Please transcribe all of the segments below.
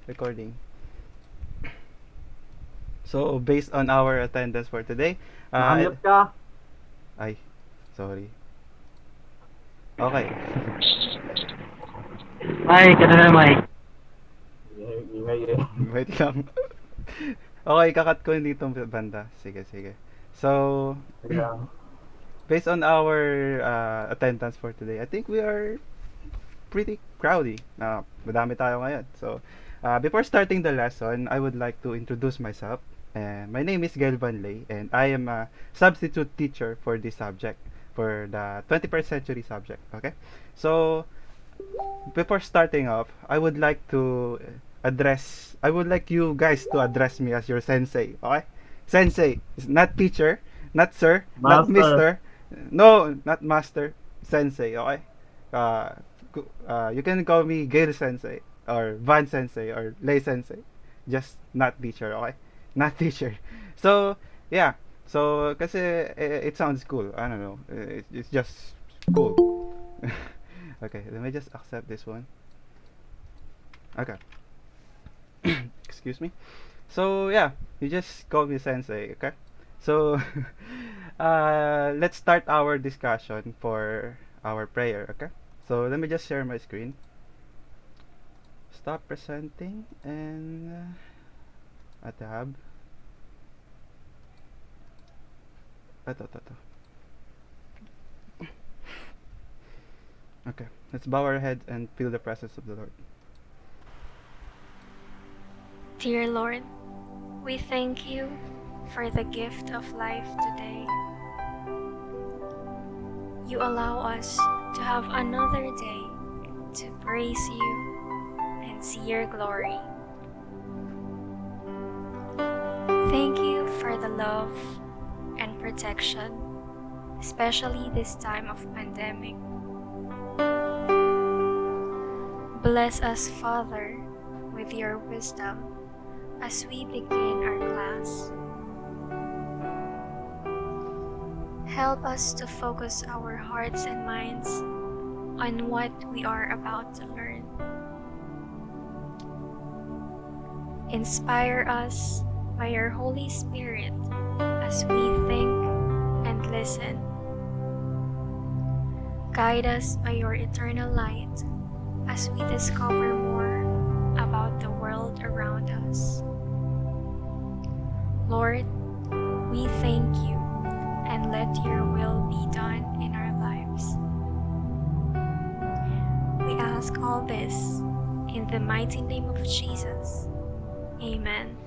recording. So, based on our attendance for today, uh, Nakamute ka. ay, sorry. Okay. Ay, ganun na, Mike. Ingay eh. Wait lang. Okay, kakat ko dito banda. Sige, sige. So, Kaya, based on our attendance for today, I think we are pretty crowdy. Madami tayo ngayon. So, before starting the lesson, I would like to introduce myself. And my name is Gayle Van B, and I am a substitute teacher for this subject, for the 21st century subject. Okay? So, before starting off, I would like you guys to address me as your sensei. Okay? Sensei. It's not teacher, not sir, not master. mister. No, not master. Sensei. Okay? Uh, you can call me Gayle Sensei or Van Sensei or Lei Sensei. Just not teacher, okay? Not teacher. So, yeah. So, kasi it sounds cool. I don't know. It's just cool. Okay, let me just accept this one. Okay. Excuse me. So, yeah. You just call me Sensei, okay? So, let's start our discussion for our prayer, okay? So, let me just share my screen. Stop presenting and a tab. Ito. Okay, let's bow our heads and feel the presence of the Lord. Dear Lord, we thank you for the gift of life today. You allow us to have another day to praise you and see your glory. Thank you for the love and protection, especially this time of pandemic. Bless us, Father, with your wisdom as we begin our class. Help us to focus our hearts and minds on what we are about to learn. Inspire us by your Holy Spirit as we think and listen. Guide us by your eternal light as we discover more about the world around us. Lord, we thank you and let your will be done in our lives. We ask all this in the mighty name of Jesus. Amen.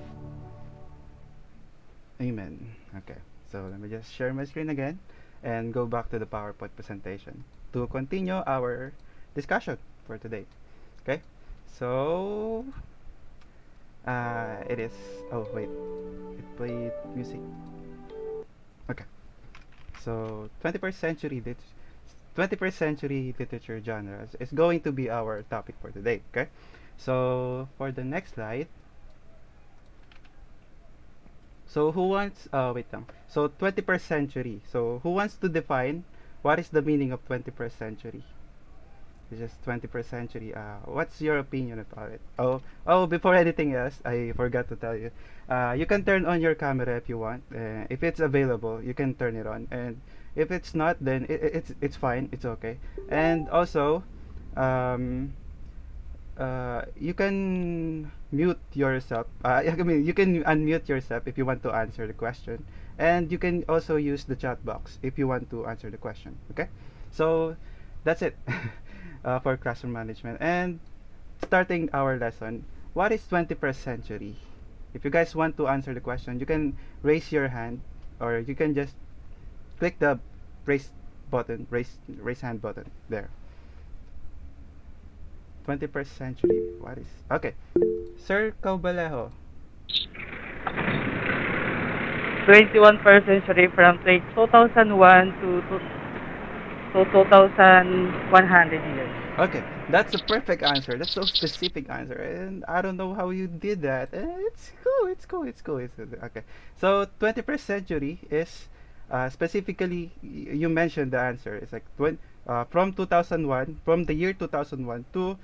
Amen. Okay, so let me just share my screen again and go back to the PowerPoint presentation to continue our discussion for today. Okay, so it is. Oh wait, it played music. Okay, so 21st century literature genres is going to be our topic for today. Okay, so for the next slide. So who wants wait lang. So 21st century. So who wants to define what is the meaning of 21st century? It's just 21st century. What's your opinion about it? Oh, before anything else, I forgot to tell you. You can turn on your camera if you want. If it's available, you can turn it on. And if it's not, then it's fine. It's okay. And also, um, you can mute yourself. I mean, you can unmute yourself if you want to answer the question, and you can also use the chat box if you want to answer the question. Okay, so that's it for classroom management. And starting our lesson, what is 21st century? If you guys want to answer the question, you can raise your hand, or you can just click the raise button, raise hand button there. 21st century. What is? Okay. Sir Caubalejo. 21st century from 2001 to 2100 years. Okay, that's a perfect answer. That's so specific answer, and I don't know how you did that. It's cool. It's cool. It's cool. It's okay. So 21st century is specifically you mentioned the answer. It's like from 2001, from the year 2001 to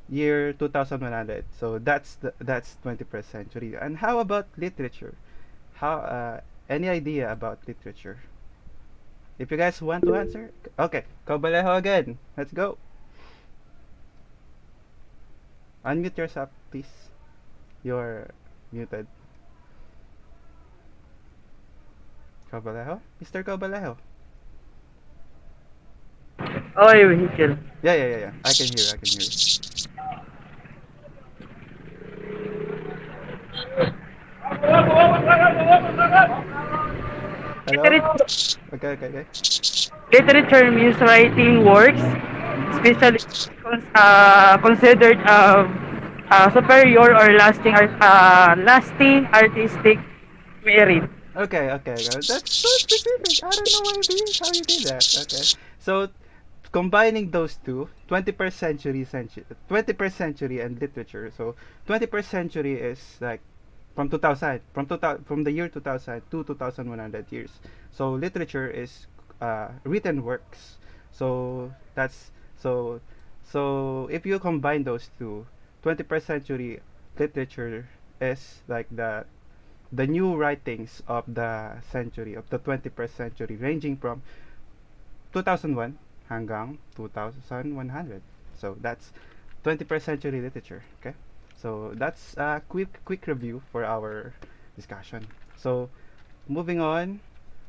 year 2100. So that's 21st century. And how about literature? How any idea about literature? If you guys want to answer, okay, Kobaleho again. Let's go. Unmute yourself, please. You're muted. Kobaleho? Mr. Kobaleho? Okay, vehicle. Yeah. I can hear, I can hear. Hello? Okay. Literature means writing works, especially considered superior or lasting artistic merit. Okay. That's so specific. I don't know why how you did that. Okay. So, combining those two, 21st century and literature. So, 21st century is like from 2000, from the year 2000 to 2100 years. So, literature is written works. So, that's so so if you combine those two, 21st century literature is like the new writings of the century of the 21st century, ranging from 2001 hanggang 2100. So that's 21st century literature. Okay, so that's a quick review for our discussion. So moving on,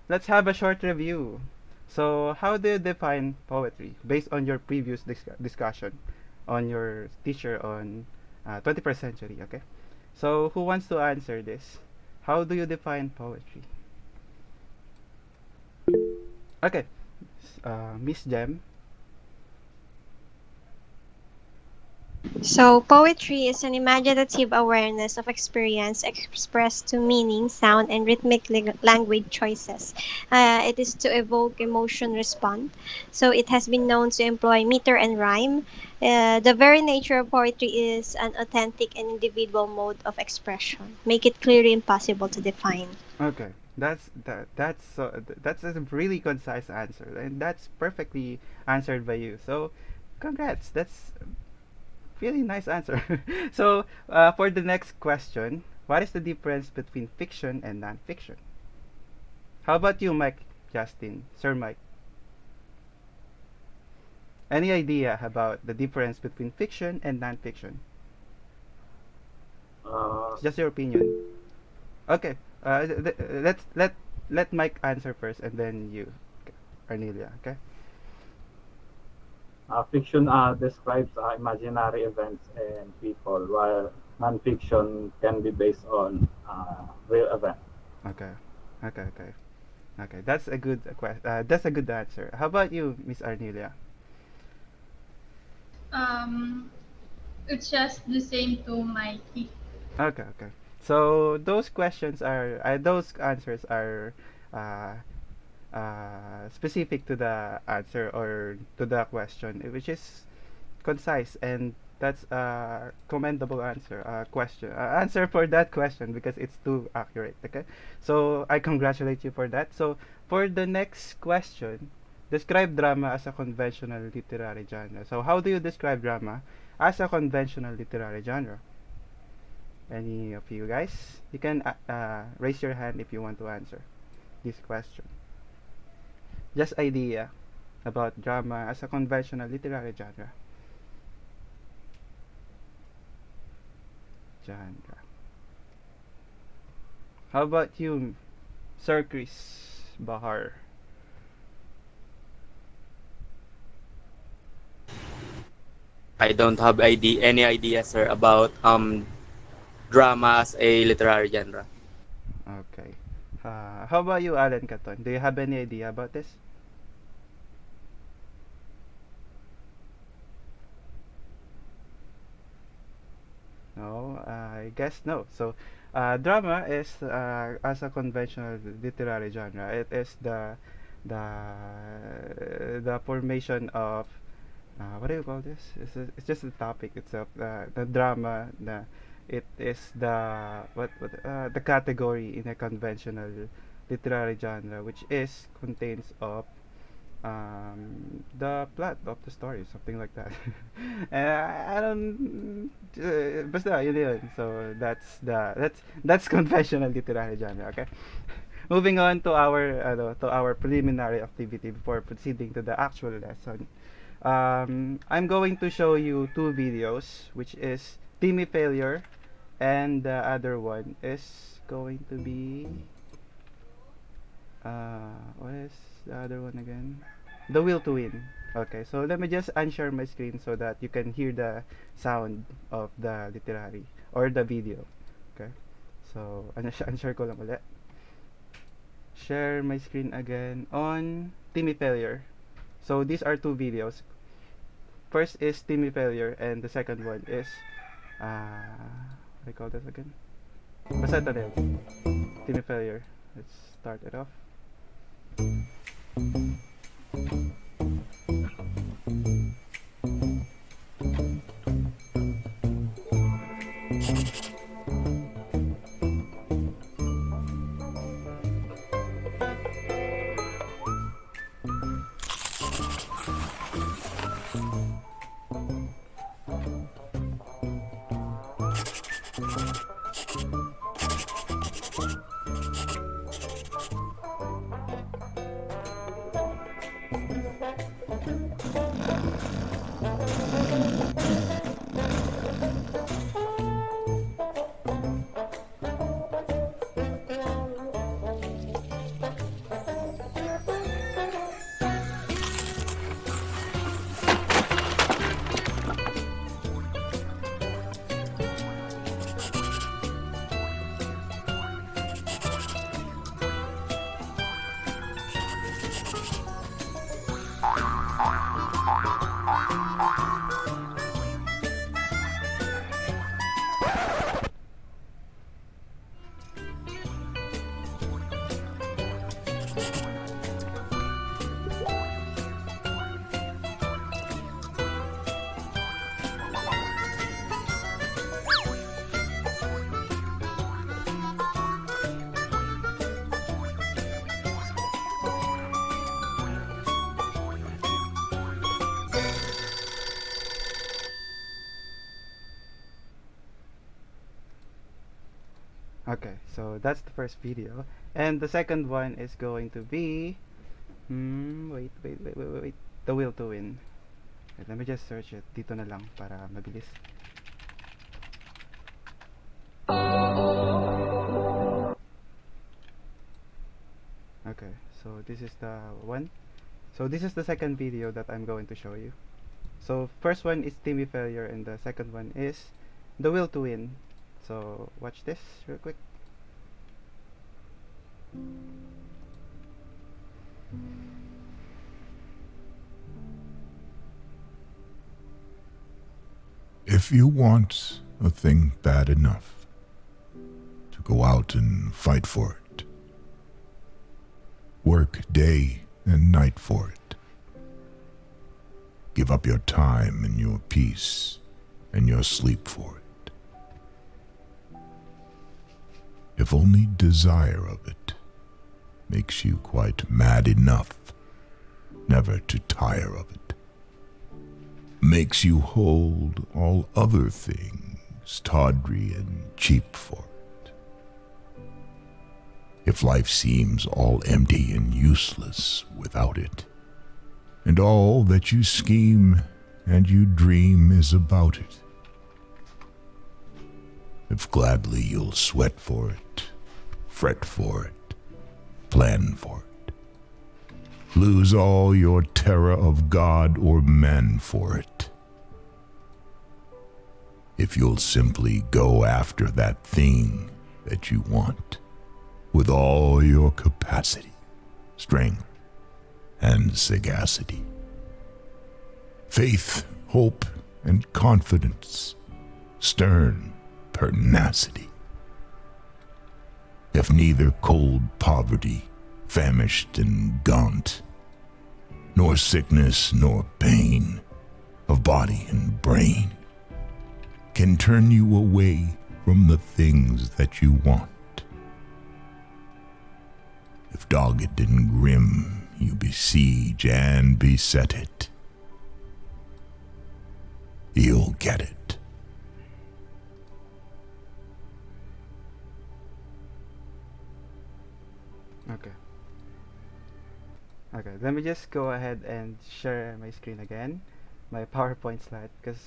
let's have a short review. So how do you define poetry based on your previous discussion on your teacher on 21st century? Okay, so who wants to answer this? How do you define poetry? Okay, Miss Jem. So, poetry is an imaginative awareness of experience expressed to meaning, sound, and rhythmic language choices. It is to evoke emotion response. So, it has been known to employ meter and rhyme. The very nature of poetry is an authentic and individual mode of expression, make it clearly impossible to define. Okay, that's a really concise answer, and that's perfectly answered by you. So, congrats. That's a really nice answer. So, for the next question, what is the difference between fiction and non-fiction? How about you, Mike Justin, Sir Mike? Any idea about the difference between fiction and non-fiction? Uh, It's just your opinion. Okay. Let Mike answer first, and then you, Arnelia. Okay. Fiction describes imaginary events and people, while nonfiction can be based on real events. Okay. Okay. Okay. That's a good that's a good answer. How about you, Miss Arnelia? Um, it's just the same to Mikey. Okay. So those answers are uh, specific to the answer or to the question, which is concise, and that's a commendable answer. Question answer for that question because it's too accurate. Okay, so I congratulate you for that. So for the next question, describe drama as a conventional literary genre. So how do you describe drama as a conventional literary genre? Any of you guys? You can raise your hand if you want to answer this question. Just idea about drama as a conventional literary genre. How about you, Sir Chris Bahar? I don't have any idea, sir, about drama as a literary genre. Okay. How about you, Alan Caton? Do you have any idea about this? No, I guess no. So, drama is as a conventional literary genre. It is the formation of what do you call this? It's just the topic itself. The drama. It is the category in a conventional literary genre, which is contains of the plot of the story, something like that. And I don't, basta yun yun. So that's confessional literary genre. Okay. Moving on to our preliminary activity before proceeding to the actual lesson. I'm going to show you two videos, which is Timmy Failure, and the other one is going to be what is the other one again? The Will to Win. Okay, so let me just unshare my screen so that you can hear the sound of the literary or the video. Okay, so unshare ko lang ulit. Share my screen again on Timmy Failure. So these are two videos. First is Timmy Failure, and the second one is what do you call this again? Basta ito na yun. Timmy Failure. Let's start it off. Okay, so that's the first video. And the second one is going to be wait. The Will to Win. Wait, let me just search it. Dito na lang para mabilis. Okay, so this is the one. So this is the second video that I'm going to show you. So first one is Timmy Failure, and the second one is The Will to Win. So watch this real quick. If you want a thing bad enough to go out and fight for it, work day and night for it, give up your time and your peace and your sleep for it, if only desire of it makes you quite mad enough never to tire of it, makes you hold all other things tawdry and cheap for it, if life seems all empty and useless without it, and all that you scheme and you dream is about it, if gladly you'll sweat for it, fret for it, plan for it, lose all your terror of God or man for it, if you'll simply go after that thing that you want with all your capacity, strength, and sagacity, faith, hope, and confidence, stern pertinacity, if neither cold poverty, famished and gaunt, nor sickness nor pain of body and brain can turn you away from the things that you want, if dogged and grim You besiege and beset it. You'll get it. Okay. Okay, let me just go ahead and share my screen again, my PowerPoint slide, because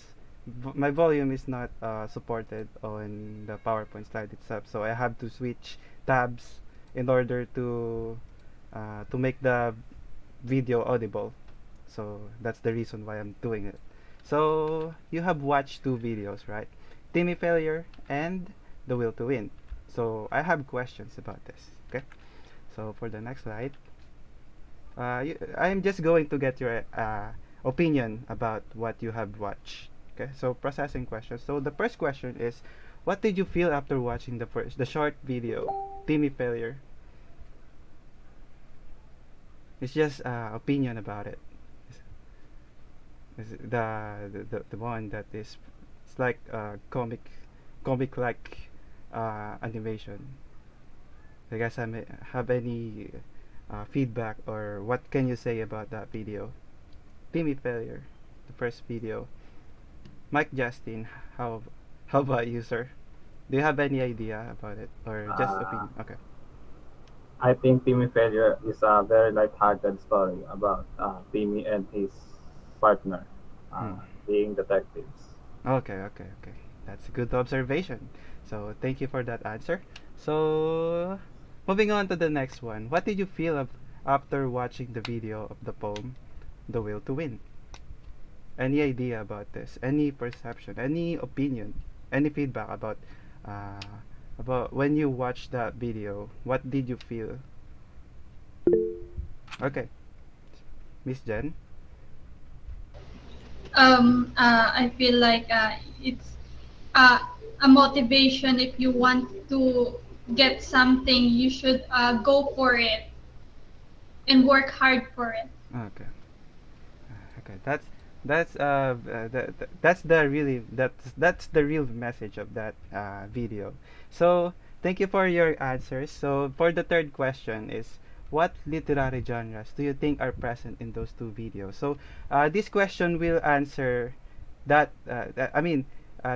my volume is not supported on the PowerPoint slide itself, so I have to switch tabs in order to make the video audible. So that's the reason why I'm doing it. So you have watched two videos, right? Timmy Failure and The Will to Win. So I have questions about this. Okay. So for the next slide, I'm just going to get your opinion about what you have watched. Okay. So processing questions. So the first question is, what did you feel after watching the short video, Timmy Failure? It's just opinion about it. Is the one that is, it's like comic like animation. Do you guys have any feedback, or what can you say about that video? Timmy Failure, the first video. Mike Justin, how how about you, sir? Do you have any idea about it, or just Uh, opinion? Okay. I think Timmy Failure is a very light-hearted story about Timmy and his partner Hmm. being detectives. Okay. That's a good observation. So thank you for that answer. So moving on to the next one. What did you feel after watching the video of the poem The Will to Win? Any idea about this? Any perception? Any opinion? Any feedback uh, about when you watched that video? What did you feel? Okay, Miss Jen. I feel like it's uh, a motivation. If you want to get something, you should go for it and work hard for it. Okay. Okay, that's the really that's the real message of that video. So thank you for your answers. So for the third question is, what literary genres do you think are present in those two videos? So this question will answer I mean,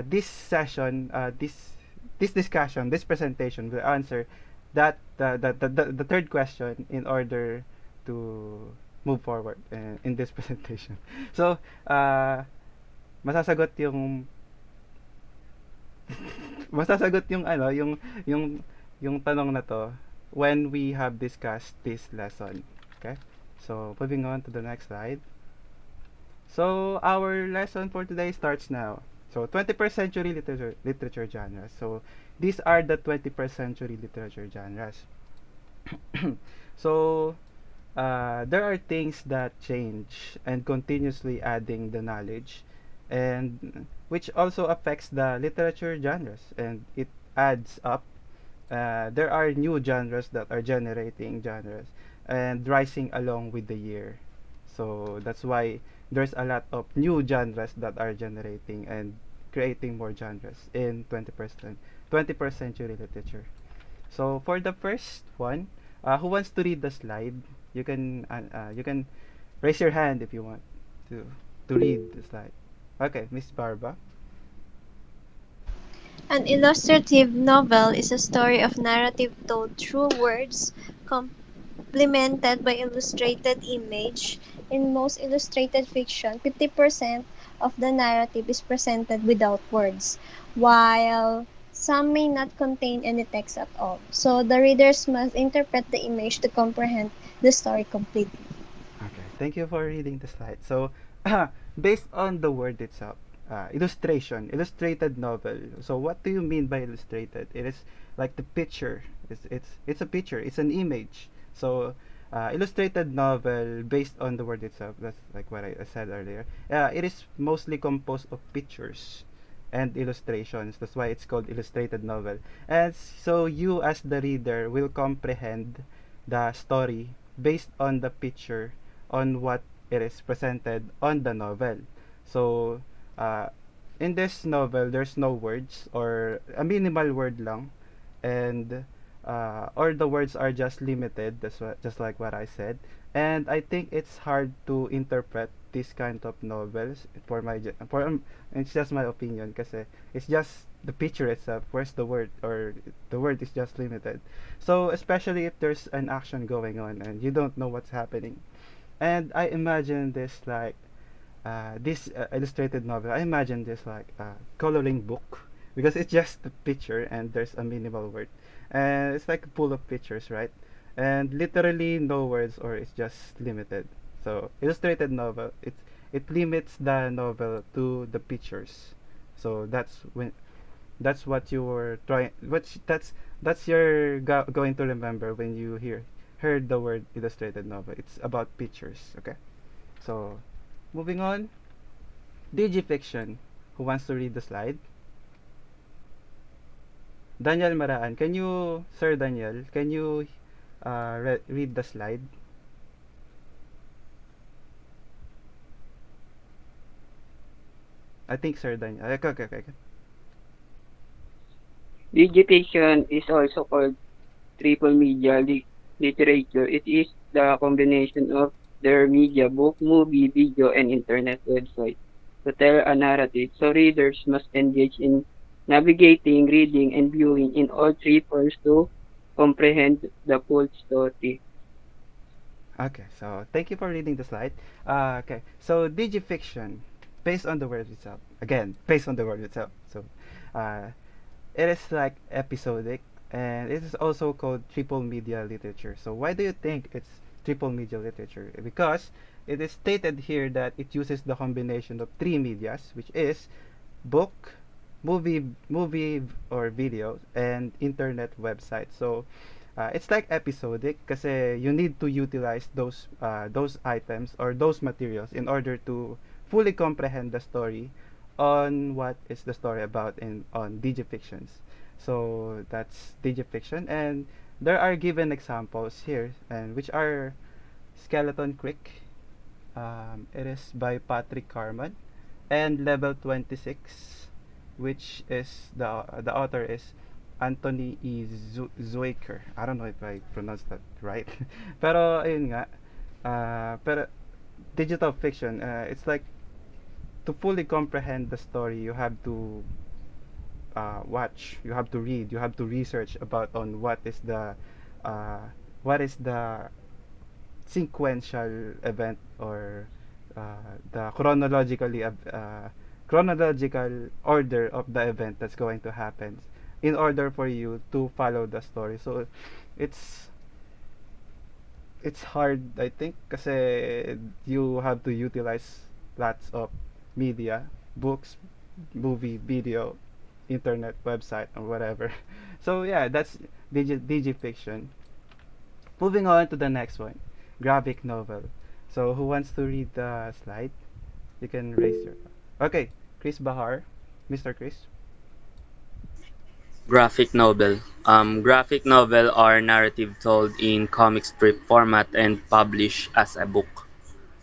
this session, this discussion, this presentation will answer the third question in order to move forward in this presentation. So, masasagot yung masasagot yung ano, yung yung tanong na to when we have discussed this lesson. Okay? So, moving on to the next slide. So, our lesson for today starts now. So, 21st century literature genres. So, these are the 21st century literature genres. So, there are things that change and continuously adding the knowledge, and which also affects the literature genres, and it adds up. There are new genres that are generating genres and rising along with the year. So that's why there's a lot of new genres that are generating and creating more genres in 21st century literature. So for the first one, who wants to read the slide? You can raise your hand if you want to to read the slide. Okay, Miss Barba. An illustrative novel is a story of narrative told through words, complemented by illustrated image. In most illustrated fiction, 50% of the narrative is presented without words, while some may not contain any text at all. So the readers must interpret the image to comprehend the story completely. Okay, thank you for reading the slide. So, based on the word itself, illustration, illustrated novel. So, what do you mean by illustrated? It is like the picture. It's a picture. It's an image. So, illustrated novel based on the word itself. That's like what I said earlier. It is mostly composed of pictures and illustrations. That's why it's called illustrated novel. And so you as the reader will comprehend the story based on the picture, on what it is presented on the novel. So, uh, in this novel, there's no words or a minimal word lang, and or the words are just limited. That's what, just like what I said. and I think it's hard to interpret this kind of novels for it's just my opinion kasi it's just the picture itself. Where's the word, or the word is just limited. So especially if there's an action going on and you don't know what's happening. And I imagine this like this illustrated novel. I imagine this like a coloring book because it's just the picture and there's a minimal word, and it's like full of pictures, right? And literally no words, or it's just limited. So illustrated novel, it limits the novel to the pictures. So that's what you were trying. That's you're going to remember when you heard the word illustrated novel. It's about pictures. Okay. So moving on, digifiction. Who wants to read the slide? Daniel Maraan, can you, Sir Daniel, can you read the slide? I think Sir Daniel. Okay, okay, okay. Digitation is also called triple media literature. It is the combination of their media, book, movie, video, and internet website to tell a narrative. So readers must engage in navigating, reading, and viewing in all three forms to comprehend the full story. Okay, so thank you for reading the slide. Okay, so digifiction, based on the word itself. Again, based on the word itself. So, uh, it is like episodic, and it is also called triple media literature. So why do you think it's triple media literature? Because it is stated here that it uses the combination of three medias, which is book, movie or video, and internet website. So it's like episodic kasi you need to utilize those items or those materials in order to fully comprehend the story on what is the story about in on digifictions. So that's digifiction, and there are given examples here, and which are Skeleton Creek. It is by Patrick Carman, and Level 26, which is the author is Anthony E. Zwicker. I don't know if I pronounced that right. Pero ayun nga, pero digital fiction, it's like to fully comprehend the story, you have to watch, you have to read, you have to research about on uh, what is the sequential event, or the chronological order of the event that's going to happen in order for you to follow the story. So it's it's hard, I think, kasi you have to utilize lots of media, books, movie, video, internet, website, or whatever. So yeah, that's digifiction. Moving on to the next one, graphic novel. So who wants to read the slide? You can raise your. Okay, Chris Bahar, Mr. Chris. Graphic novel. Graphic novel are narrative told in comic strip format and published as a book.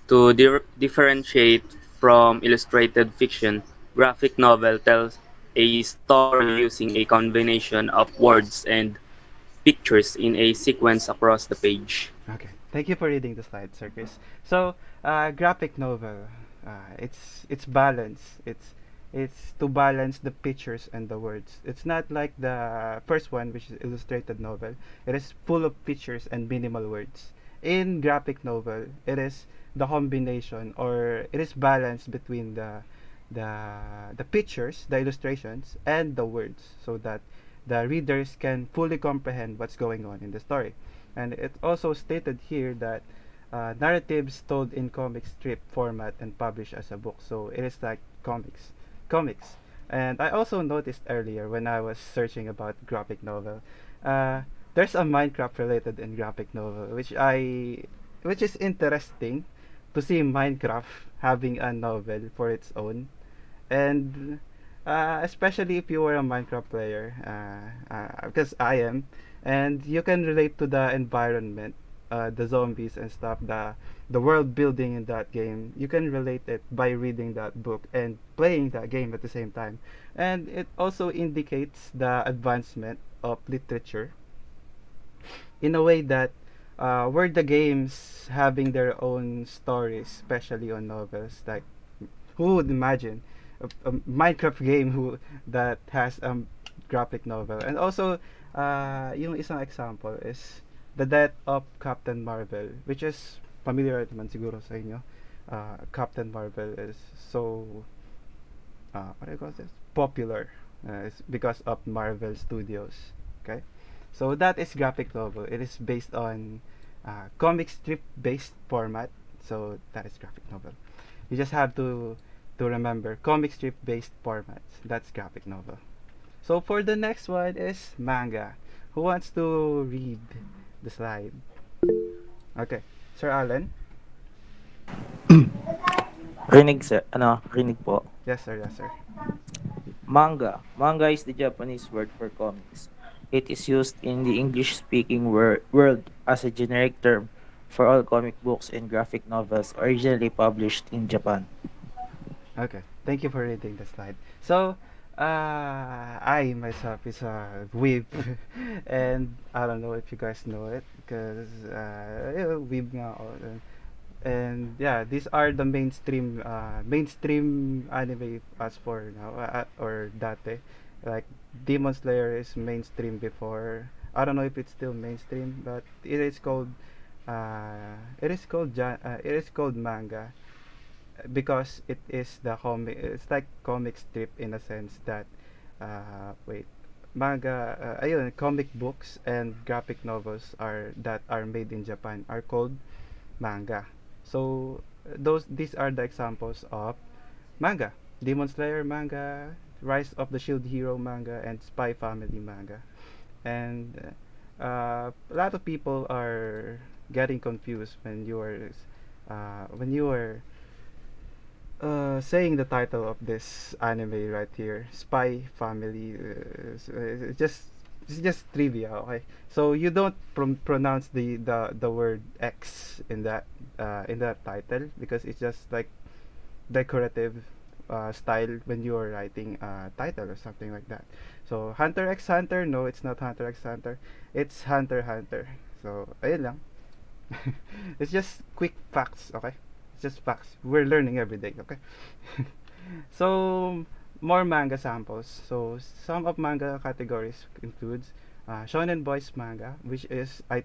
To differentiate from illustrated fiction, graphic novel tells a story using a combination of words and pictures in a sequence across the page. Okay, thank you for reading the slide, Sir Chris. So, graphic novel, it's balance. It's to balance the pictures and the words. It's not like the first one, which is illustrated novel. It is full of pictures and minimal words. In graphic novel, it is the combination, or it is balance between the pictures, the illustrations, and the words, so that the readers can fully comprehend what's going on in the story. And it also stated here that narratives told in comic strip format and published as a book. So it is like comics. And I also noticed earlier when I was searching about graphic novel, uh, there's a Minecraft related in graphic novel, which is interesting to see Minecraft having a novel for its own, and especially if you were a Minecraft player, because I am, and you can relate to the environment, the zombies and stuff, the world building in that game. You can relate it by reading that book and playing that game at the same time, and it also indicates the advancement of literature in a way that were the games having their own stories, especially on novels. Like, who would imagine a Minecraft game who that has a graphic novel? And also, yung isang example is The Death of Captain Marvel, which is familiar naman siguro sa inyo. Captain Marvel is so what do you call this? Popular. It's because of Marvel Studios. Okay, so that is graphic novel. It is based on comic strip based format. So that is graphic novel. You just have to remember comic strip based formats. That's graphic novel. So for the next one is manga. Who wants to read the slide? Okay, Sir Allen. Rinig sir, ano, rinig po. Yes, sir. Yes, sir. Manga. Manga is the Japanese word for comics. It is used in the English-speaking world as a generic term for all comic books and graphic novels originally published in Japan. Okay, thank you for reading the slide. So, I myself is a weeb, and I don't know if you guys know it because weeb nga ako. And yeah, these are the mainstream anime as for now or dati. Like Demon Slayer is mainstream before. I don't know if it's still mainstream, but it is called manga because it is the comic. It's like comic strip in a sense that wait, manga ayun, comic books and graphic novels are made in Japan are called manga. So these are the examples of manga: Demon Slayer manga, Rise of the Shield Hero manga, and Spy Family manga. And a lot of people are getting confused when you are saying the title of this anime right here, Spy Family. It's just trivia, okay? So you don't pronounce the word X in that title because it's just like decorative style when you are writing a title or something like that. So Hunter x Hunter, no, it's not Hunter x Hunter. It's Hunter x Hunter. So ayun lang. It's just quick facts, okay? It's just facts. We're learning every day, okay? So more manga samples. So some of manga categories includes shonen boys manga, which is I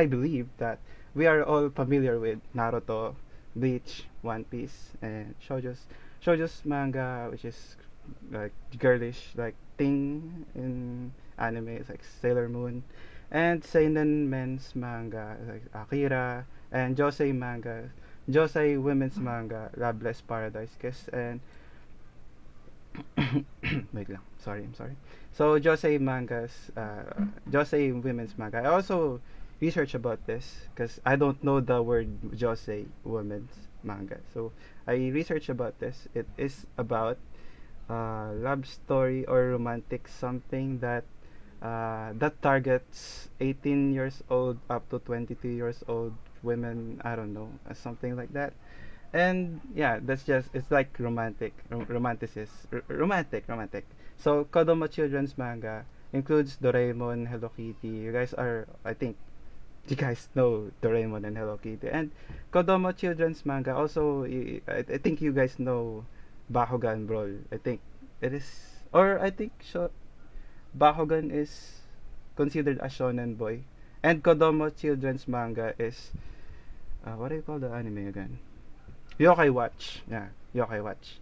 believe that we are all familiar with Naruto, Bleach, One Piece, and shoujo's manga, which is like girlish, like thing in anime. It's like Sailor Moon, and seinen men's manga like Akira, and josei manga, josei women's manga, Loveless Paradise Kiss, and wait lang. Sorry, I'm sorry. So josei women's manga. I also research about this because I don't know the word josei women's manga. So I research about this. It is about love story or romantic something that targets 18 years old up to 22 years old women. I don't know, something like that. And yeah, that's just it's like romantic. So Kodomo children's manga includes Doraemon, Hello Kitty. You guys are, I think you guys know Doraemon and Hello Kitty. And Kodomo children's manga also, I think you guys know Bakugan Brawl. I think it is, or I think Bakugan is considered a shonen boy, and Kodomo children's manga is what do you call the anime again? Yokai Watch. Yeah, Yokai Watch.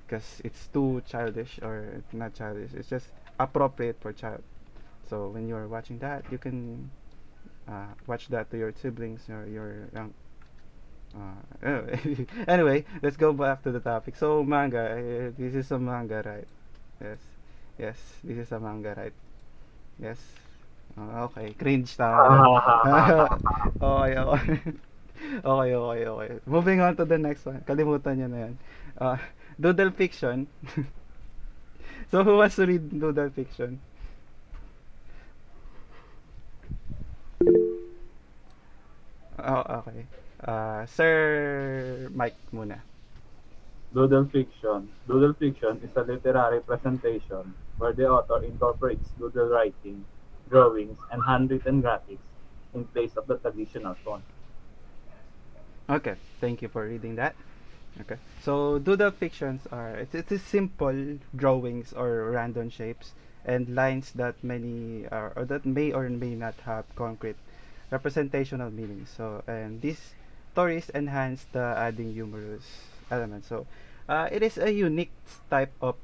Because it's too childish, or not childish. It's just appropriate for child. So when you're watching that, you can watch that to your siblings or your young. Anyway, let's go back to the topic. So manga. This is a manga, right? Yes. Yes, this is a manga, right? Yes. Okay, cringe tama. Okay, okay. Okay. Moving on to the next one. Kalimutan niyo na yan. Uh, Doodle fiction. So who wants to read doodle fiction? Oh, okay. Sir Mike muna. Doodle fiction. Doodle fiction is a literary presentation where the author incorporates doodle writing, drawings, and handwritten graphics in place of the traditional font. Okay, thank you for reading that. Okay. So doodle fictions are it's a simple drawings or random shapes and lines that many are or that may or may not have concrete representational meaning. So and these stories enhance the adding humorous element. So it is a unique type of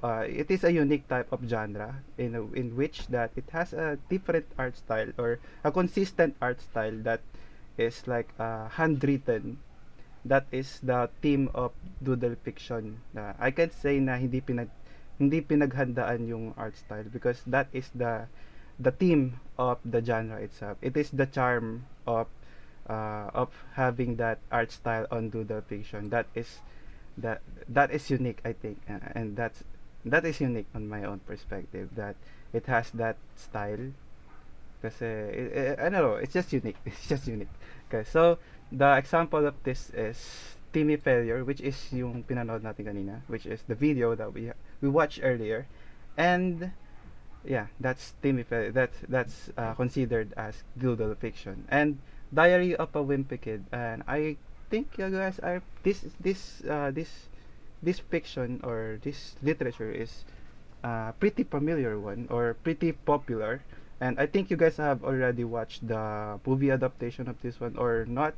genre in which that it has a different art style or a consistent art style that is like handwritten. That is the theme of doodle fiction. I can say na hindi pinaghandaan yung art style because that is the theme of the genre itself. It is the charm of having that art style on doodle fiction. That that is unique, I think, and that is unique on my own perspective. That it has that style kasi I don't know, it's just unique. It's just unique. Okay, so the example of this is Timmy Failure, which is yung pinanood natin kanina, which is the video that we watched earlier. And yeah, that's Timmy Failure. That's considered as doodle fiction. And Diary of a Wimpy Kid. And I think you guys are this fiction or this literature is pretty familiar one or pretty popular, and I think you guys have already watched the movie adaptation of this one or not.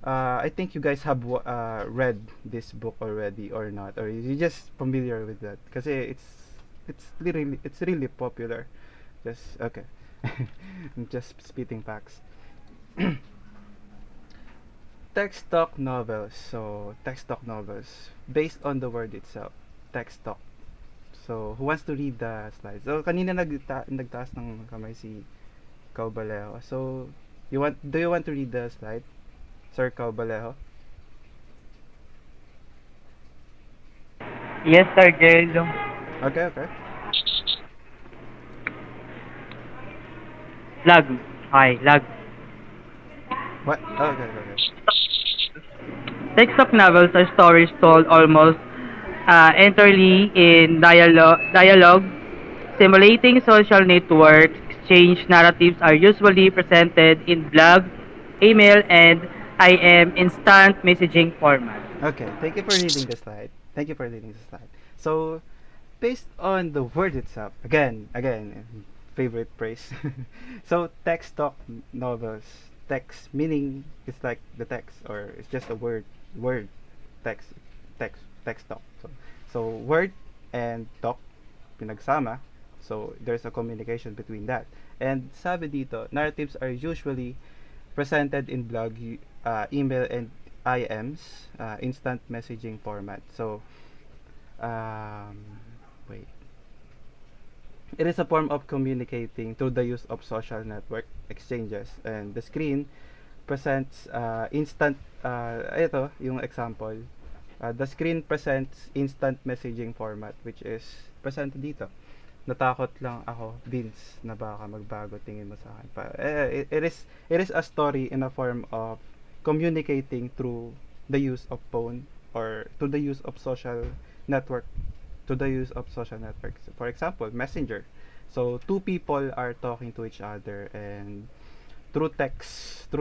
I think you guys have read this book already or not, or you just familiar with that because it's really popular. Just okay. I'm just spitting facts. Text talk novels. So text talk novels based on the word itself. Text talk. So, who wants to read the slides? So, kanina nagtaas ng kamay si Caubalejo. So, do you want to read the slide, Sir Caubalejo? Yes, Sir Gayle. Okay, okay. Lag. Hi, lag. What? Oh, okay, okay, okay. Text-talk novels are stories told almost entirely in dialogue, simulating social networks. Exchange narratives are usually presented in blog, email, and IM instant messaging format. Okay, thank you for reading the slide. Thank you for reading the slide. So, based on the word itself, again, favorite praise. So, text talk novels. Text meaning it's like the text or it's just a word, text, text talk. So word and talk pinagsama. So, there's a communication between that. And sabi dito, narratives are usually presented in blog, email, and IMs, instant messaging format. So, um, wait. It is a form of communicating through the use of social network exchanges, and the screen presents ito yung example. The screen presents instant messaging format which is presented dito. Natakot lang ako, Vince, na baka magbago tingin mo sa akin. It is a story in a form of communicating through the use of phone or to the use of network social networks. For example, Messenger. So two people are talking to each other and through text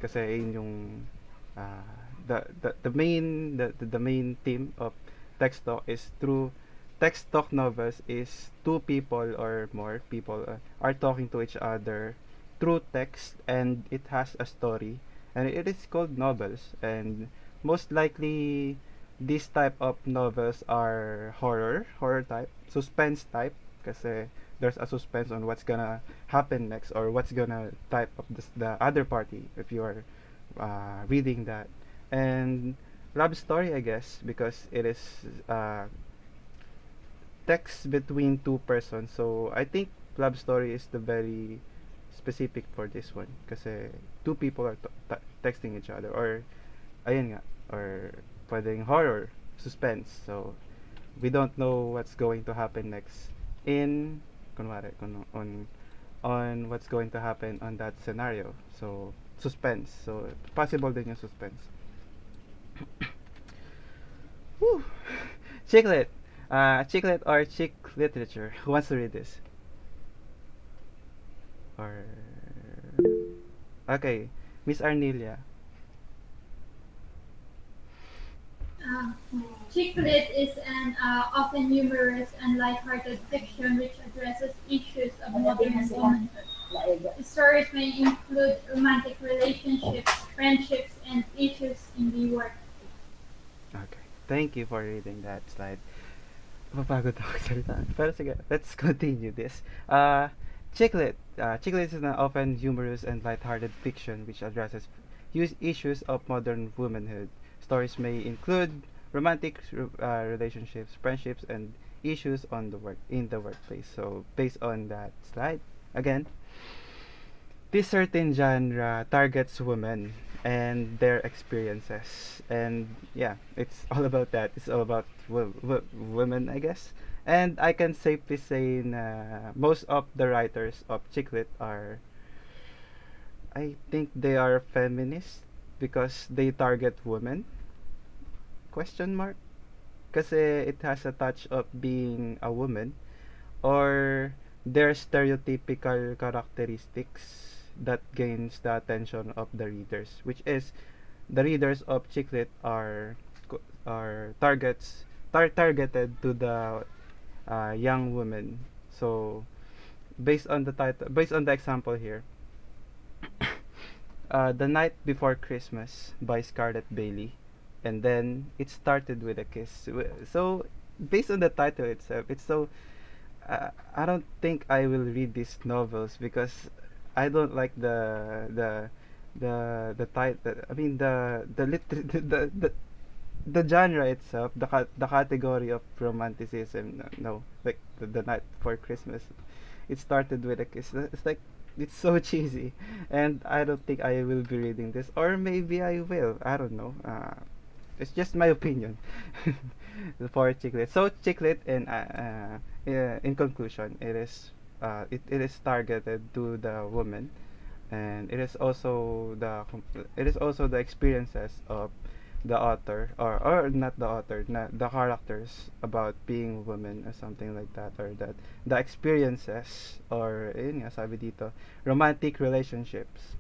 kasi yun yung uh, the main theme of text talk is through text talk novels is two people or more people are talking to each other through text, and it has a story, and it is called novels. And most likely this type of novels are horror type, suspense type kasi there's a suspense on what's gonna happen next or what's gonna type of the other party if you are reading that. And love story, I guess, because it is text between two persons. So I think love story is the very specific for this one kasi two people are texting each other or ayun nga or pwedeng horror, suspense. So we don't know what's going to happen next in kunwari on what's going to happen on that scenario. So suspense. So possible din yung suspense. Whew. Chicklet. Chicklet or chick literature. Who wants to read this? Or Okay, Miss Arnelia. Uh, Chick lit is an often humorous and lighthearted fiction which addresses issues of modern womanhood. The stories may include romantic relationships, friendships, and issues in the work. Okay. Thank you for reading that slide. Mapagod ako salita. Pero sige, let's continue this. Chick lit is an often humorous and lighthearted fiction which addresses issues of modern womanhood. Stories may include romantic relationships, friendships, and issues on the work in the workplace. So based on that slide, again, this certain genre targets women and their experiences, and yeah, it's all about that. It's all about women, I guess. And I can safely say most of the writers of chick lit are, I think they are feminists because they target women, question mark, kasi it has a touch of being a woman, or their stereotypical characteristics that gains the attention of the readers, which is the readers of Chicklet are targeted to the young women. So based on the example here, The Night Before Christmas by Scarlett Bailey, and then it started with a kiss. So based on the title itself, it's so I don't think I will read these novels because I don't like the title. I mean the genre itself, the category of romanticism. No, like the night before Christmas, it started with a kiss. It's like it's so cheesy, and I don't think I will be reading this, or maybe I will. I don't know. It's just my opinion for Chicklet. So Chicklet, in conclusion, it is targeted to the woman, and it is also the experiences of the author, or not the author, not the characters, about being women or something like that, or that the experiences, or yun nga sabi dito, romantic relationships,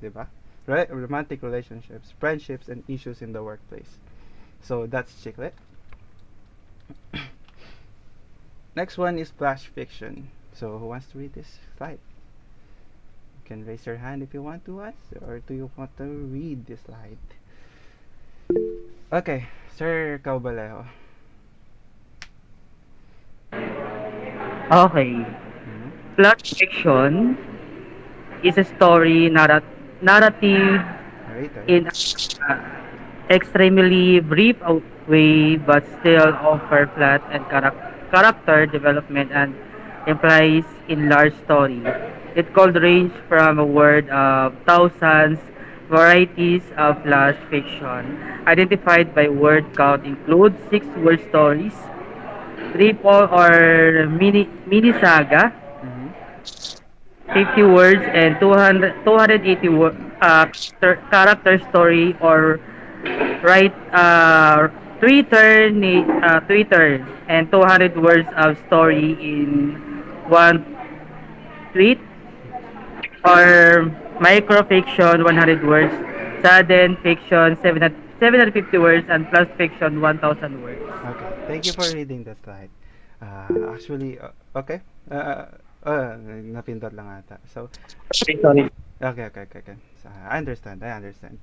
'di ba? Right, romantic relationships, friendships, and issues in the workplace. So that's Chicklet. Next one is flash fiction. So who wants to read this slide? You can raise your hand if you want to ask, or do you want to read this slide? Okay, Sir Caubalejo. Okay. Mhm. Plot fiction is a story narrative Narrator. in extremely brief way but still offer plot and character development and implies in large story. It could range from a word of thousands varieties of flash fiction identified by word count include six-word stories, triple or mini saga, Mhm. 50 words and 280 character story or write Twitter and 200 words of story in one tweet or microfiction 100 words, sudden fiction 750 words and plus fiction 1000 words. Okay, thank you for reading the slide. Actually, okay. Napindot lang ata. So, Okay, sorry. okay. So, I understand.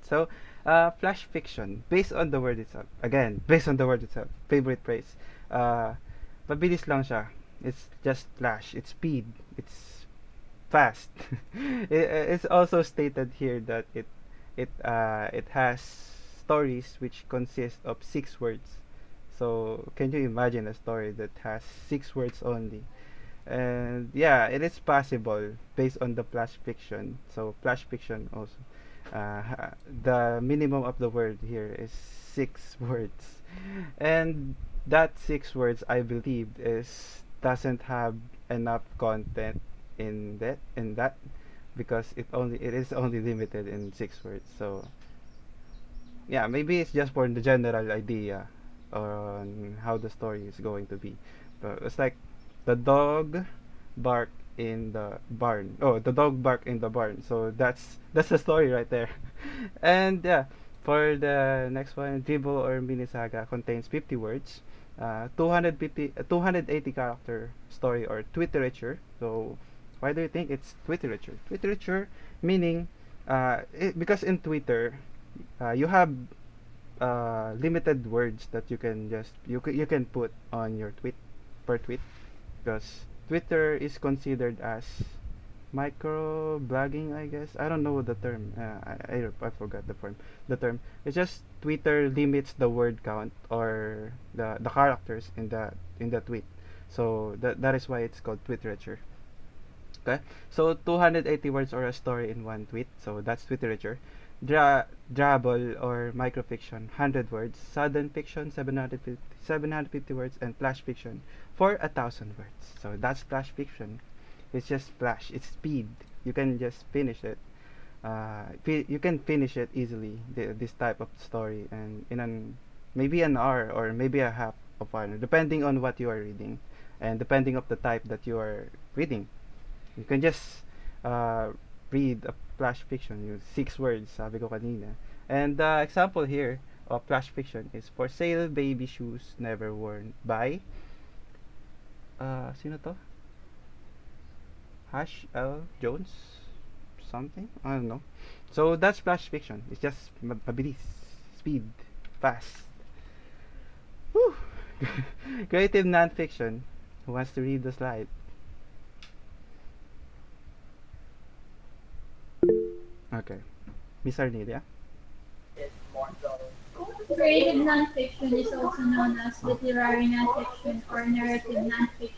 So, flash fiction, based on the word itself. Again, based on the word itself. Favorite phrase. Uh, Mabilis lang siya. It's just flash. It's speed. It's fast. It's also stated here that it has stories which consist of 6 words. So can you imagine a story that has 6 words only? And yeah, it is possible based on the flash fiction. So flash fiction also, the minimum of the word here is 6 words, and that 6 words, I believe, is doesn't have enough content in that because it is only limited in 6 words. So yeah, maybe it's just for the general idea on how the story is going to be. But it's like the dog barked in the barn. Oh, the dog bark in the barn. So that's the story right there. And yeah, for the next one, Dribble or Mini Saga contains 50 words, 280 character story or Twiterature. So why do you think it's Twiterature? Twiterature meaning because in Twitter you have limited words that you can put on your tweet per tweet, because Twitter is considered as micro blogging, I guess. I don't know the term. I forgot the term. It's just Twitter limits the word count or the characters in the tweet. So that is why it's called Twiterature. Okay, so 280 words or a story in one tweet. So that's Twiterature. Drabble or microfiction, 100 words. Sudden fiction, 750 words, and flash fiction for 1,000 words. So that's flash fiction. It's just flash. It's speed. You can just finish it. You can finish it easily. This type of story, and in maybe an hour or maybe a half of an hour, depending on what you are reading, and depending of the type that you are reading. You can just uh, read a flash fiction. You 6 words, sabi ko kanina. And the example here of flash fiction is For Sale Baby Shoes Never Worn by sino to? Hash L Jones something? I don't know. So that's flash fiction. It's just mabilis, speed, fast. Woo! Creative nonfiction. Who wants to read the slide? Okay. Miss Arnelia? Creative nonfiction is also known as literary nonfiction or narrative nonfiction.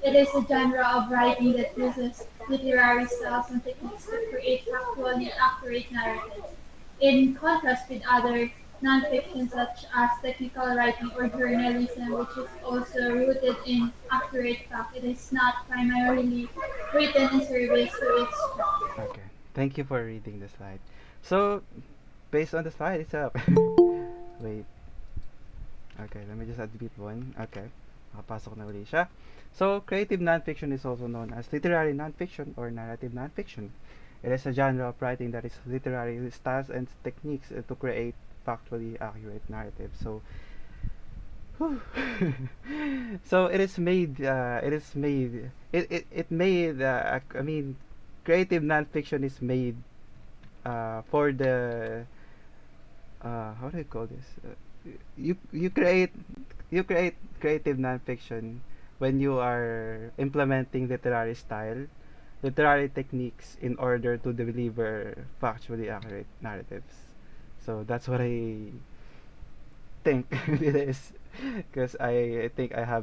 It is a genre of writing that uses literary styles and techniques to create factually accurate narratives. In contrast with other nonfiction such as technical writing or journalism, which is also rooted in accurate fact, it is not primarily written in service to its craft. Okay. Thank you for reading the slide. So, based on the slide itself. Wait. Okay, let me just admit one. Okay. Nakapasok na uli siya. So, creative nonfiction is also known as literary nonfiction or narrative nonfiction. It is a genre of writing that is literary styles and techniques to create factually accurate narratives. So, whew. So it made I mean creative nonfiction is made for the how do you call this? You create creative nonfiction when you are implementing literary techniques in order to deliver factually accurate narratives. So that's what I think it is, because I think uh,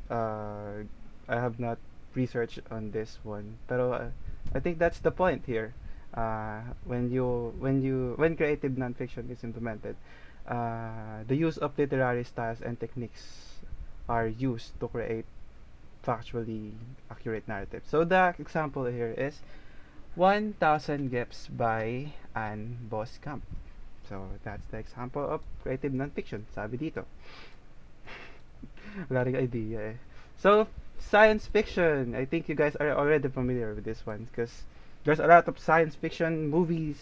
I have not researched on this one. Pero I think that's the point here. When creative nonfiction is implemented, the use of literary styles and techniques are used to create factually accurate narrative. So the example here is 1,000 Gifts by Anne Boskamp. So that's the example of creative nonfiction, sabi dito. Wala ring idea eh. So science fiction, I think you guys are already familiar with this one because there's a lot of science fiction movies,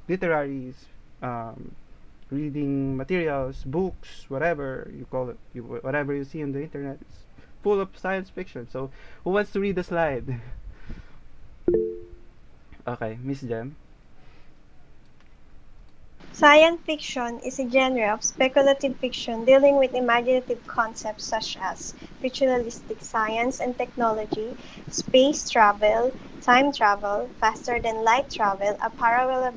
literaries, um, reading materials, books, whatever you call it, whatever you see on the internet, it's full of science fiction. So who wants to read the slide? Okay, Miss Jem. Science fiction is a genre of speculative fiction dealing with imaginative concepts such as futuristic science and technology, space travel, time travel, faster than light travel, a parallel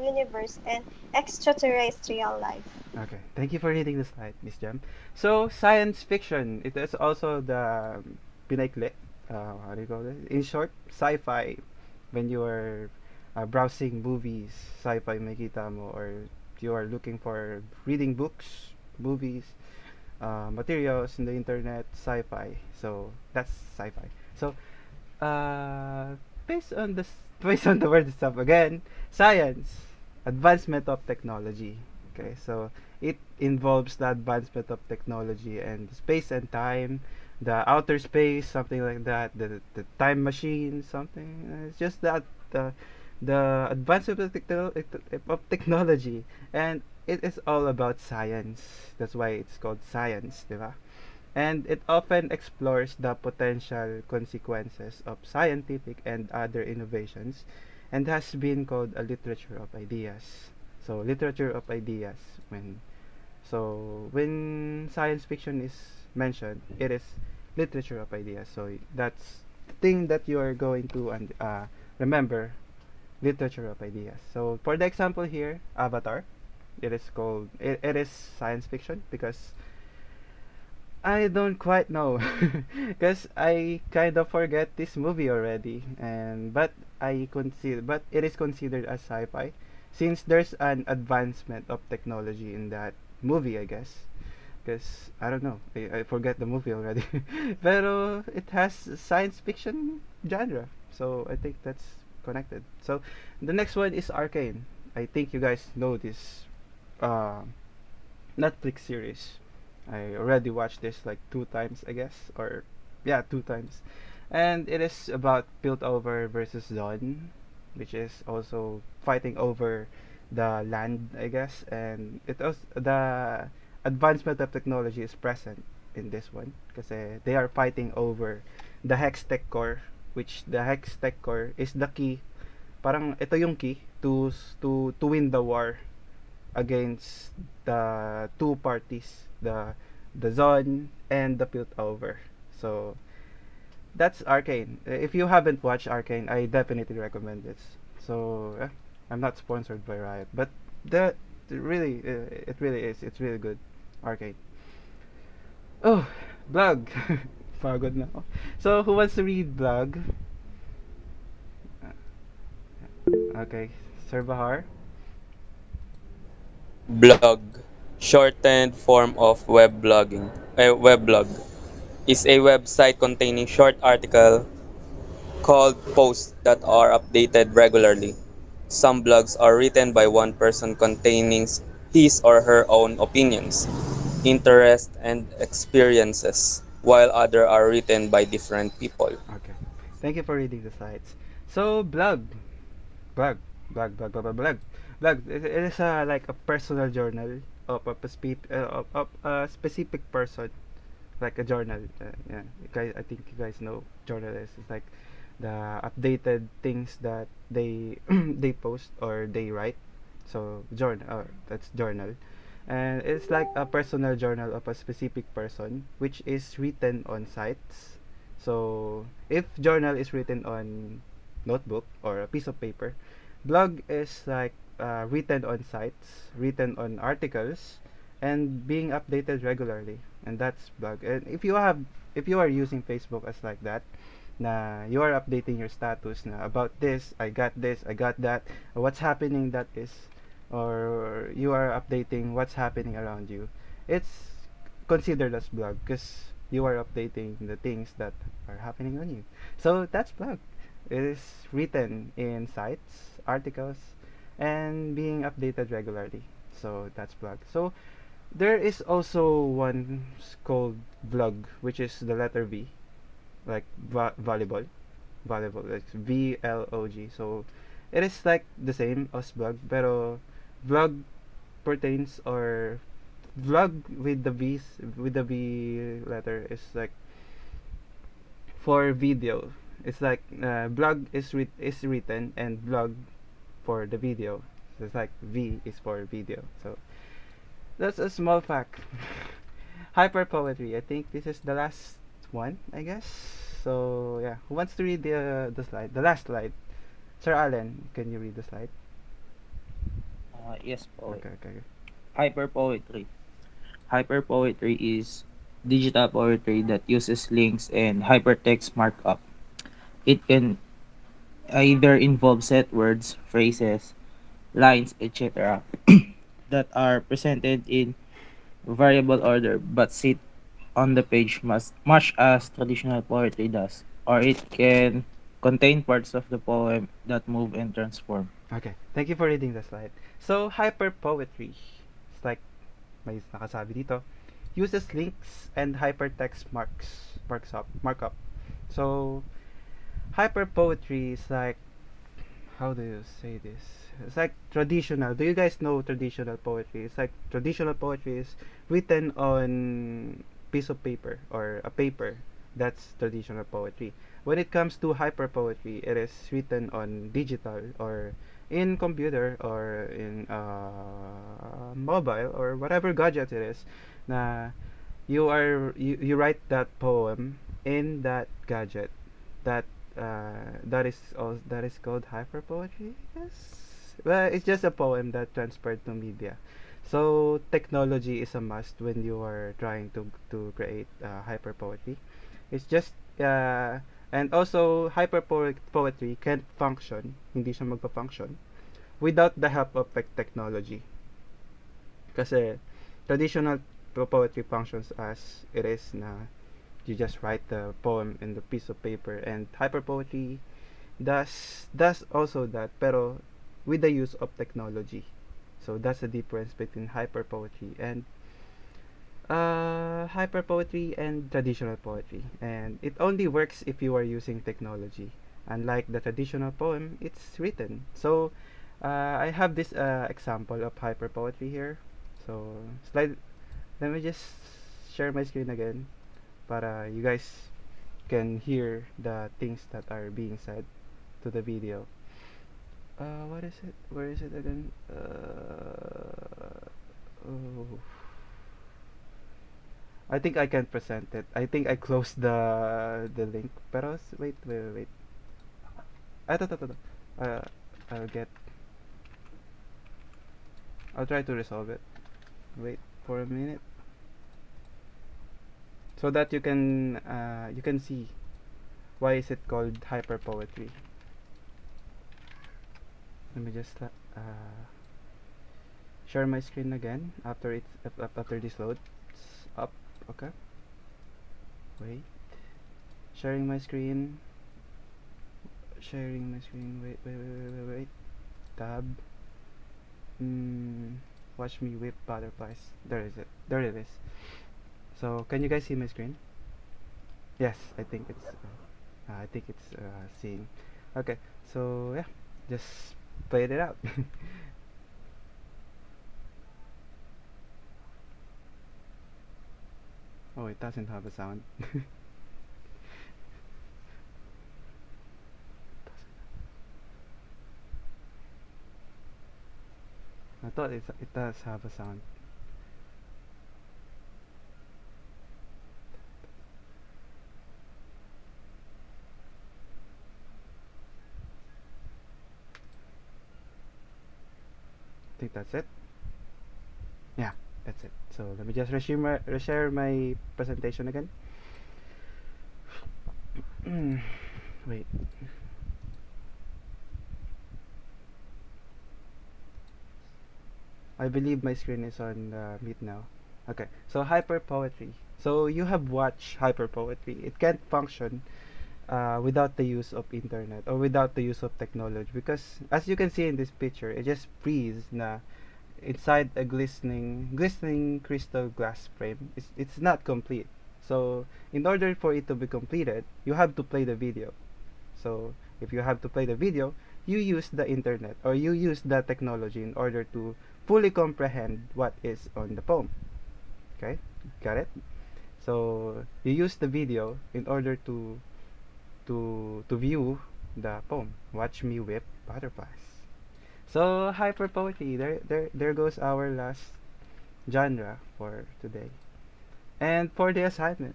universe, and extraterrestrial life. Okay, thank you for reading the slide, Miss Jem. So science fiction, it is also the pinaikli, how do you call it? In short, sci-fi. When you are browsing movies, sci-fi makita mo, or you are looking for reading books, movies, materials in the internet, sci-fi. So that's sci-fi. So based on based on the word itself again, science, advancement of technology. Okay, so it involves the advancement of technology and space and time, the outer space, something like that, the time machine, something. It's just that the advancement of, of technology, and it is all about science. That's why it's called science, diba? And it often explores the potential consequences of scientific and other innovations, and has been called a literature of ideas. So literature of ideas, when science fiction is mentioned, it is literature of ideas. So that's the thing that you are going to remember, literature of ideas. So for the example here, Avatar, it is science fiction because I don't quite know, because I kind of forget this movie already, and but it is considered as sci-fi, since there's an advancement of technology in that movie, I guess. Because I don't know, I forget the movie already, pero it has science fiction genre, so I think that's connected. So the next one is Arcane. I think you guys know this uh, Netflix series. I already watched this like 2 times, I guess, or yeah, 2 times, and it is about Piltover versus Zon, which is also fighting over the land, I guess, and it was the advancement of technology is present in this one because they are fighting over the hex tech core, which the hex tech core is the key. Parang ito yung key to win the war against the two parties, the Zon and the Piltover. So that's Arcane. If you haven't watched Arcane, I definitely recommend this. So I'm not sponsored by Riot, but really, it really is. It's really good, Arcane. Oh, blog. Pagod na ako. So who wants to read blog? Okay, Sir Bahar. Blog, shortened form of weblog, is a website containing short articles called posts that are updated regularly. Some blogs are written by one person containing his or her own opinions, interests, and experiences, while others are written by different people. Okay, thank you for reading the slides. So blog, blog. Blog. It is like a personal journal of a specific person, like a journal. Yeah, you guys, I think you guys know journal is. It's like the updated things that they they post or they write. So journal, that's journal, and it's like a personal journal of a specific person, which is written on sites. So if journal is written on notebook or a piece of paper, blog is like written on sites, written on articles, and being updated regularly. And that's blog. And if you are using Facebook as like that, na you are updating your status na about this, I got that, what's happening that is, or you are updating what's happening around you. It's considered as blog because you are updating the things that are happening on you. So that's blog. It is written in sites, articles, and being updated regularly. So that's blog. So there is also one called vlog, which is the letter V, like volleyball, like VLOG. So it is like the same as blog, pero vlog pertains or vlog with the V letter is like for video. It's like blog is written and vlog for the video. So it's like V is for video. So that's a small fact. Hyper poetry. I think this is the last one, I guess. So yeah, who wants to read the slide? The last slide. Sir Allen, can you read the slide? Yes, poet. Okay. Hyperpoetry. Hyperpoetry is digital poetry that uses links and hypertext markup. It can either involve set words, phrases, lines, etc. that are presented in variable order but sit on the page much as traditional poetry does, or it can contain parts of the poem that move and transform. Okay. Thank you for reading the slide. So hyper poetry. It's like may nakasabi dito. uses links and hypertext markup. So hyper poetry is like, how do you say this? It's like traditional. Do you guys know traditional poetry? It's like traditional poetry is written on piece of paper or a paper. That's traditional poetry. When it comes to hyper poetry, it is written on digital or in computer or in mobile or whatever gadget it is. Na you write that poem in that gadget that that is called hyper poetry. Yes, well, it's just a poem that transferred to media. So technology is a must when you are trying to create hyper poetry. It's just and also poetry can't function, hindi siya magpa-function without the help of technology. Kasi traditional poetry functions as it is na you just write the poem in the piece of paper, and hyper poetry does also that, pero with the use of technology. So that's the difference between hyper poetry and traditional poetry, and it only works if you are using technology. Unlike the traditional poem, it's written. So I have this example of hyper poetry here. So slide. Let me just share my screen again para you guys can hear the things that are being said to the video. What is it? Where is it again? Oh, I think I can present it. I think I closed the link. Pero wait. Ah, ito. I'll get. I'll try to resolve it. Wait for a minute, so that you can see why is it called hyper poetry. Let me just share my screen again after this loads up. Okay, wait, sharing my screen. Wait, tab. Watch me whip butterflies. There it is. So can you guys see my screen? Yes, I think it's seeing. Okay, so yeah, just played it out. Oh, it doesn't have a sound. I thought it does have a sound. I think that's it. Yeah, that's it. So let me just reshare my presentation again. Wait. I believe my screen is on mute now. Okay, so hyper poetry. So you have watched hyper poetry. It can't function without the use of internet or without the use of technology, because as you can see in this picture, it just freeze na inside a glistening crystal glass frame. It's not complete. So in order for it to be completed, you have to play the video. So if you have to play the video, you use the internet or you use the technology in order to fully comprehend what is on the poem. Okay, got it? So you use the video in order to view the poem. Watch me whip butterflies. So hyper poetry. There goes our last genre for today. And for the assignment.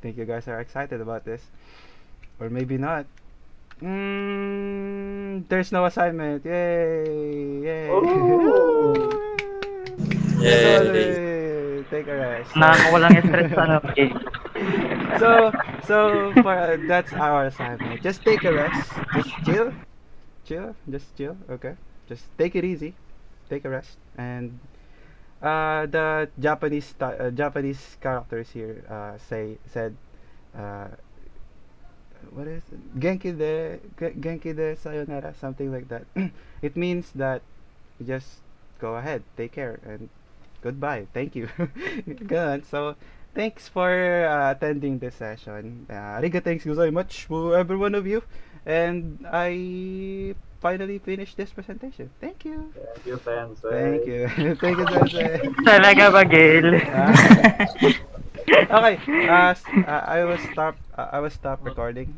Think you guys are excited about this, or maybe not. There's no assignment. Yay! Oh. Yay! Take a rest. Nakakawalang stress sa ano, game. So for that's our assignment. Just take a rest. Just chill. Okay. Just take it easy. Take a rest. And the Japanese characters here said uh, what is it? Genki de sayonara, something like that. It means that you just go ahead, take care, and goodbye. Thank you. Good. So, thanks for attending this session. Ariga, thanks so much to every one of you. And I finally finished this presentation. Thank you. Thank you, Sensei. Thank you. Thank you, Sensei. Talaga ba, Gayle? Okay. I will stop recording.